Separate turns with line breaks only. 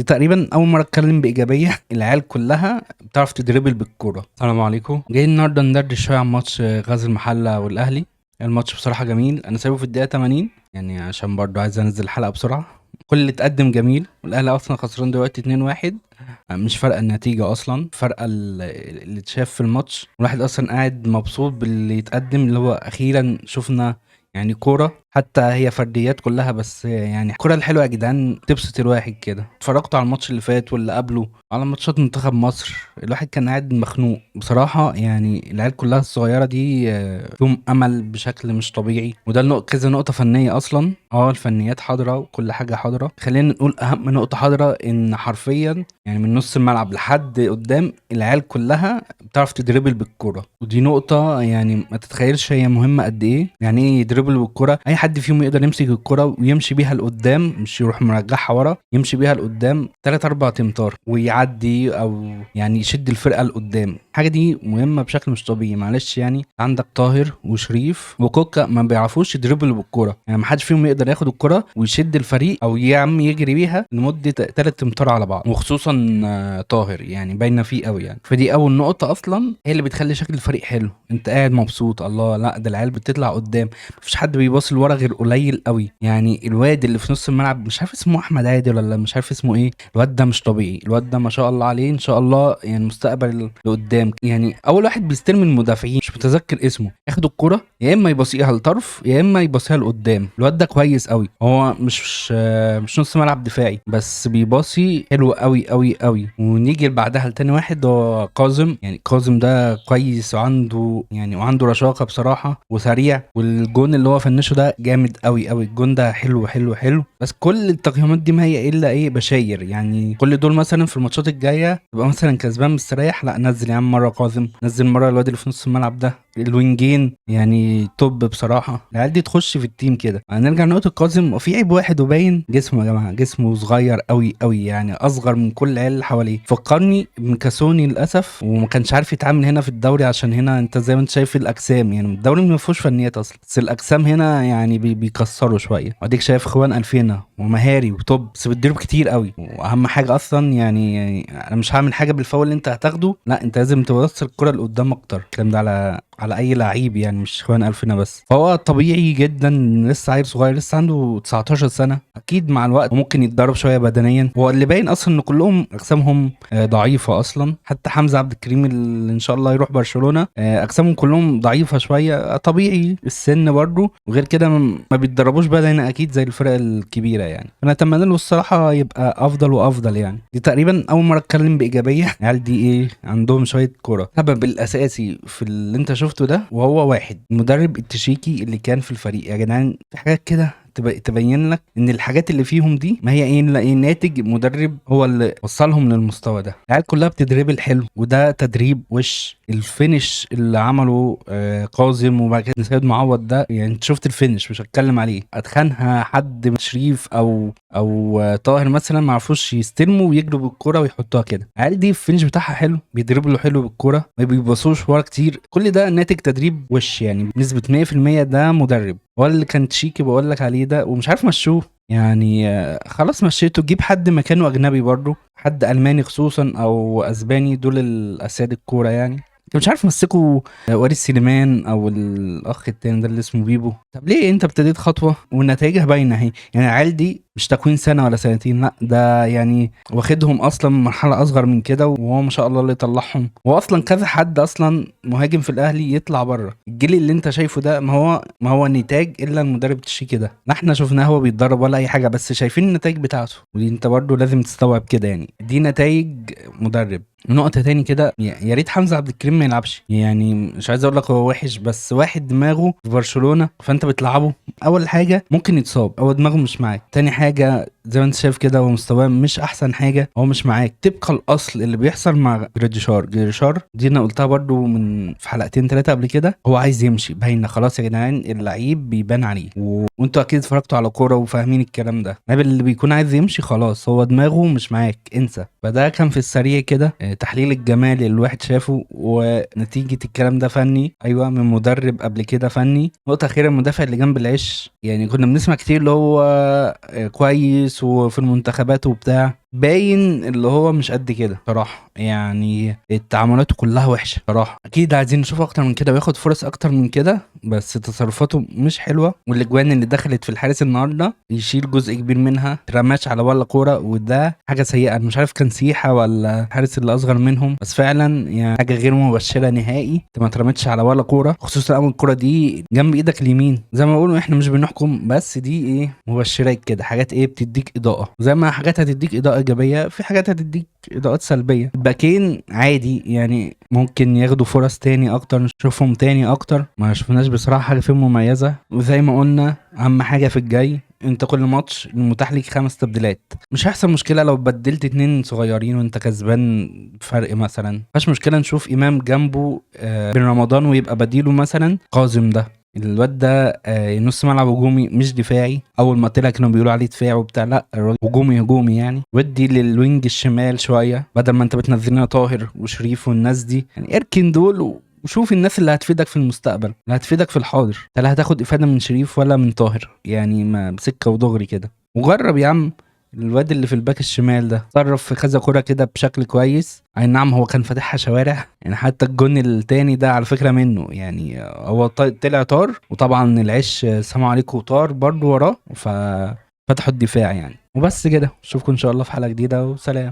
دي تقريبا اول مره اتكلم بايجابيه. العيال كلها بتعرف تدربل بالكوره. السلام عليكم، جاي النهارده ندردش شويه عن ماتش غزل المحله والاهلي. الماتش بصراحه جميل، انا سايبه في الدقيقه 80 يعني عشان برضو عايز انزل الحلقه بسرعه. كل اللي اتقدم جميل، والاهلي اصلا خسران دلوقتي 2-1. مش فارقه النتيجه اصلا، فارقه اللي اتشاف في الماتش. الواحد اصلا قاعد مبسوط باللي يتقدم، اللي هو اخيرا شفنا يعني كوره، حتى هي فرديات كلها، بس يعني الكوره الحلوه يا جدعان تبسط الواحد كده. اتفرجت على الماتش اللي فات واللي قبله على ماتشات منتخب مصر، الواحد كان قاعد مخنوق بصراحه. يعني العيال كلها الصغيره دي فيهم امل بشكل مش طبيعي، وده كذا نقطه فنيه اصلا. الفنيات حاضره وكل حاجه حاضره. خلينا نقول اهم نقطه حاضره ان حرفيا يعني من نص الملعب لحد قدام العيال كلها بتعرف تدربل بالكوره، ودي نقطه يعني ما تتخيلش هي مهمه قد ايه. يعني ايه يدربل بالكوره؟ اي حد فيهم يقدر يمسك الكوره ويمشي بيها لقدام، مش يروح مرجعها ورا، يمشي بيها لقدام 3 4 امتار ويعدي، او يعني يشد الفرقه لقدام. الحاجه دي مهمه بشكل مش طبيعي. معلش، يعني عندك طاهر وشريف وكوكا ما بيعرفوش يدربلوا بالكوره، يعني ما حدش فيهم يقدر ياخد الكوره ويشد الفريق او يجري بيها لمده 3 امتار على بعض، وخصوصا طاهر يعني باينه فيه قوي. يعني فدي اول نقطه اصلا هي اللي بتخلي شكل الفريق حلو. انت قاعد مبسوط، الله لا ده العيال بتطلع قدام، مفيش حد بيباصي لورا غير قليل قوي. يعني الواد اللي في نص الملعب مش عارف اسمه احمد عادل ولا مش عارف اسمه ايه، الواد ده مش طبيعي. الواد ده ما شاء الله عليه، ان شاء الله يعني المستقبل لقدام. يعني اول واحد بيستلم المدافعين، مش متذكر اسمه، ياخد الكرة يا اما يباصيها لطرف يا اما يباصيها لقدام. الواد ده كويس قوي، هو مش نص ملعب دفاعي بس بيباصي حلو قوي قوي قوي. ونيجي بعدها لتاني واحد هو كاظم. يعني كاظم ده كويس وعنده رشاقة بصراحة وسريع، والجون اللي هو فنشه ده جامد قوي قوي. الجون ده حلو حلو حلو. بس كل التقييمات دي ما هي الا ايه، بشاير. يعني كل دول مثلا في الماتشات الجايه تبقى مثلا كسبان مستريح، لا نزل يا عم مره كاظم، نزل مره الواد اللي في نص الملعب ده. الوينجين يعني توب بصراحه. العيال دي تخش في التيم كده. هنرجع لنقطه كاظم، وفي عيب واحد وباين جسمه يا جماعه، جسمه صغير قوي قوي، يعني اصغر من كل العيال اللي حواليه. فكرني بمكاسوني للاسف، وما كانش عارف يتعامل هنا في الدوري، عشان هنا انت زي ما انت شايف الاجسام، يعني الدوري ما فيهوش فنيات اصلا، بس الاجسام هنا يعني بيكسروا شويه. واديك شايف اخوان الفينا ومهاري وتوب، بس بتضرب كتير قوي. واهم حاجه اصلا يعني انا مش هعمل حاجه بالفاول اللي انت هتاخده، لا انت لازم توصل الكره لقدام اكتر. الكلام ده على اي لعيب، يعني مش اخوان الفينا بس. فهو طبيعي جدا، لسه عيل صغير، لسه عنده 19 سنه. اكيد مع الوقت ممكن يتدرب شويه بدنيا. هو اللي باين اصلا ان كلهم اجسامهم ضعيفه اصلا. حتى حمزه عبد الكريم اللي ان شاء الله يروح برشلونه، اجسامهم كلهم ضعيفه شويه. طبيعي السن برضه، وغير كده ما بيتدربوش بدني اكيد زي الفرق الكبيره. يعني انا اتمنى له الصراحه يبقى افضل وافضل. يعني دي تقريبا اول مره اتكلم بايجابيه. العيال دي ايه، عندهم شويه كوره. السبب الاساسي في اللي انت شفته ده وهو واحد، المدرب التشيكي اللي كان في الفريق. يا جدعان في حاجات كده تبين لك ان الحاجات اللي فيهم دي ما هي ايه الا ايه، ناتج مدرب هو اللي وصلهم للمستوى ده. العيال كلها بتدريبل حلو، وده تدريب وش. الفينش اللي عمله كاظم وبعد كده سيد معوض ده، يعني انت شفت الفينش مش هتكلم عليه. اتخنها حد شريف او طاهر مثلا ما عرفوش يستلموا ويجروا بالكرة ويحطوها كده. العيال دي الفينش بتاعها حلو، بيدربلوا حلو بالكرة، ما بيبصوش ورا كتير. كل ده ناتج تدريب وش، يعني بنسبة 100% ده مدرب. هو اللي كان تشيكي بقول لك عليه ده، ومش عارف مشوه. يعني خلاص مشيته، جيب حد مكانه اجنبي برضه، حد الماني خصوصا او اسباني، دول الاساد الكوره. يعني انت مش عارف مسكوا وليد سليمان او الاخ التاني ده اللي اسمه بيبو. طب ليه انت ابتديت خطوه ونتائجها باينه اهي؟ يعني العيال دي مش تكوين سنه ولا سنتين، لا ده يعني واخدهم اصلا مرحله اصغر من كده، وهو ما شاء الله اللي يطلعهم. واصلا كذا حد اصلا مهاجم في الاهلي يطلع بره. الجيل اللي انت شايفه ده ما هو نتاج الا المدرب التشيكي ده. لا احنا شفناه هو بيتدرب ولا اي حاجه، بس شايفين النتائج بتاعته، ودي انت برضو لازم تستوعب كده. يعني دي نتائج مدرب. نقطة تاني كده، يا ريت حمزة عبد الكريم ما يلعبش. يعني مش عايز اقول لك هو وحش، بس واحد دماغه في برشلونة فانت بتلعبه، اول حاجة ممكن يتصاب، هو دماغه مش معاك. تاني حاجة زي ما انت شايف كده هو مستواه مش احسن حاجة، هو مش معاك طبق الاصل اللي بيحصل مع جريديشار دي. انا قلتها برضو من في حلقتين ثلاثة قبل كده، هو عايز يمشي باينة خلاص يا جدعان. اللعيب بيبان عليه وانتوا اكيد اتفرجتوا على كورة وفاهمين الكلام ده. اللاعب اللي بيكون عايز يمشي خلاص هو دماغه مش معاك، انسى. فده كان في السريع كده تحليل الجمال اللي الواحد شافه، ونتيجة الكلام ده فني، ايوه من مدرب قبل كده فني. نقطة أخيرة، المدافع اللي جنب العش، يعني كنا بنسمع كتير اللي هو كويس وفي المنتخبات وبتاع، باين اللي هو مش قد كده صراحة، يعني تعاملاته كلها وحشة صراحة. أكيد عايزين نشوف أكتر من كده وياخد فرص أكتر من كده، بس تصرفاته مش حلوة. والأجوان اللي دخلت في الحارس النهاردة يشيل جزء كبير منها، رماش على ولا كورة، وده حاجة سيئة. أنا مش عارف كان سيحة ولا الحارس اللي أصغر منهم، بس فعلا يعني حاجة غير مبشرة نهائي. أنت ما اترمتش على ولا كورة، خصوصا أول الكورة دي جنب إيدك اليمين. زي ما بقولوا إحنا مش بنحكم، بس دي إيه مبشرات كده، حاجات إيه بتديك إضاءة. زي ما حاجات هتديك إضاءة إيجابية، في حاجات هتديك إضاءات سلبية. الباكين عادي يعني، ممكن ياخدوا فرص تاني أكتر، نشوفهم تاني أكتر. ما شفناش بصراحة حاجة فيهم مميزة. وزي ما قلنا أهم حاجة في الجاي، انت كل ماتش المتاح ليك 5 تبديلات. مش هيحصل مشكله لو بدلت 2 صغيرين وانت كسبان فرق مثلا، مفيش مشكله نشوف امام جنبه بن رمضان ويبقى بديله مثلا قاسم. ده الواد ده نص ملعب هجومي مش دفاعي. اول ما طلع كانوا بيقولوا عليه دفاعي وبتاع، لا الراجل هجومي يعني. ودي للوينج الشمال شويه، بدل ما انت بتنزل لنا طاهر وشريف والناس دي، يعني اركن دول وشوف الناس اللي هتفيدك في المستقبل، اللي هتفيدك في الحاضر. انت لا هتاخد افاده من شريف ولا من طاهر، يعني ما بسكه ودغري كده. وجرب يا عم الواد اللي في الباك الشمال ده، تصرف في كذا كوره كده بشكل كويس. اي نعم هو كان فاتحها شوارع، يعني حتى الجون التاني ده على فكره منه، يعني هو طلع طار، وطبعا العش سلام عليكم طار برضو وراه، ففتحوا الدفاع يعني. وبس كده، اشوفكم ان شاء الله في حلقه جديده، وسلام.